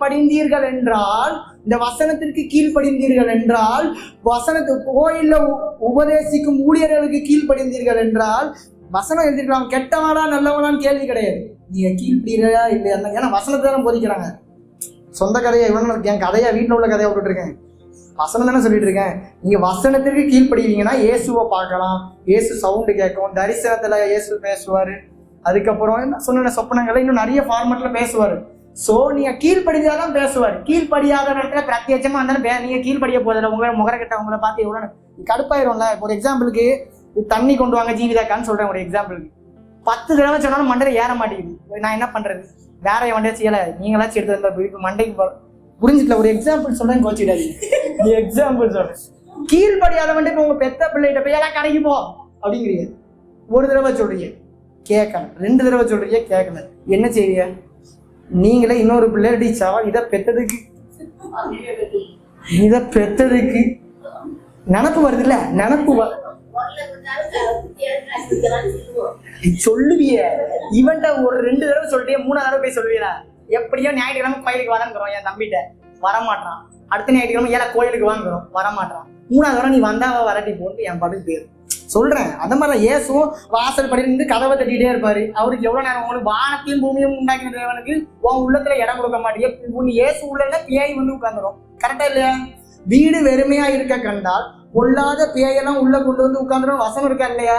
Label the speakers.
Speaker 1: கீழ்ப்படிந்தீர்கள் என்றால், இந்த வசனத்திற்கு கீழ்ப்படிந்தீர்கள் என்றால், வசனத்துக்கு கோயில்ல உபதேசிக்கும் ஊழியர்களுக்கு கீழ்ப்படிந்தீர்கள் என்றால், வசனம் எழுதிருக்கலாம். கெட்டவனா நல்லவனான்னு கேள்வி கிடையாது. நீங்க கீழ்ப்படியா இல்லையா? ஏன்னா வசனத்தை தானே போதிக்கிறாங்க. சொந்த கதையை இவன் என் கதையா வீட்டில் உள்ள கதையை விட்டுட்டு இருக்கேன். வசனம் தானே சொல்லிட்டு இருக்கேன். நீங்க வசனத்திற்கு கீழ்ப்படுவீங்கன்னா இயேசுவை பார்க்கலாம், இயேசு சவுண்டு கேட்கும், தரிசனத்துல இயேசு பேசுவாரு, அதுக்கப்புறம் என்ன சொன்ன சொப்பனங்களை இன்னும் நிறைய ஃபார்மேட்ல பேசுவாரு. சோ நீங்க கீழ்ப்படிஞ்சாதான் பேசுவாரு. கீழ்ப்படியாத இடத்துல பிரத்யட்சமா இருந்தாலும் நீங்க கீழ்ப்படிய போதில்லை. உங்களை முகரக்கிட்ட உங்களை பார்த்து எவ்வளவு கடுப்பாயிரும்ல. ஒரு எக்ஸாம்பிளுக்கு தண்ணி கொண்டு வாங்க ஜீவிதாக்கான்னு சொல்றேன். ஒரு எக்ஸாம்பிளுக்கு 10 தடவை சொன்னாலும் மண்டையில ஏற மாட்டேங்குது. நான் என்ன பண்றது? வேற வண்டியா செய்யல, நீங்களாச்சும் எடுத்து வந்த மண்டைக்கு போற புரிஞ்சுக்கல. ஒரு எக்ஸாம்பிள் சொல்றேன், கோச்சிடாது. எக்ஸாம்பிள் சொல்றேன். கீழ்படியாத வந்து உங்க பெத்த பிள்ளைகிட்ட போய் எல்லாம் கடைக்கு போ அப்படிங்கிறீங்க. ஒரு தடவை சொல்றீங்க கேட்கல, 2 தடவை சொல்றீங்க கேட்கல. என்ன செய்வீங்க? நீங்களே இன்னொரு பிள்ளை இதை பெத்ததுக்கு நினப்பு வருது இல்ல? நினப்பு சொல்லுவிய இவன்ட்ட ஒரு 2 தடவை சொல்லிட்டே 3ஆவது தடவை போய் சொல்லுவீங்களா? எப்படியோ ஞாயிற்றுக்கிழமை கோயிலுக்கு வாங்கிறோம், என் தம்பிட்ட வரமாட்டான். அடுத்த ஞாயிற்றுக்கிழமை ஏன்னா கோயிலுக்கு வாங்குறோம், வரமாட்டான். 3ஆவது தடவை நீ வந்தா வரட்டி போட்டு என் பாட்டுக்கு போயிரு சொல்றேன். அந்த மாதிரி இயேசுவும் வாசல் படி இருந்து கதவை தட்டிகிட்டே இருப்பாரு. அவருக்கு எவ்வளவு நேரம்? உங்களுக்கு வானத்தையும் பூமியும் உண்டாக்கின தேவனுக்கு உன் உள்ளத்துல இடம் கொடுக்க மாட்டேங்க. இயேசு உள்ள பேய் வந்து உட்காந்துரும். கரெக்டா இல்லையா? வீடு வெறுமையா இருக்க கண்டால் பொல்லாத பேயெல்லாம் உள்ள கொண்டு வந்து உட்காந்துரும். வசனம் இருக்கா இல்லையா?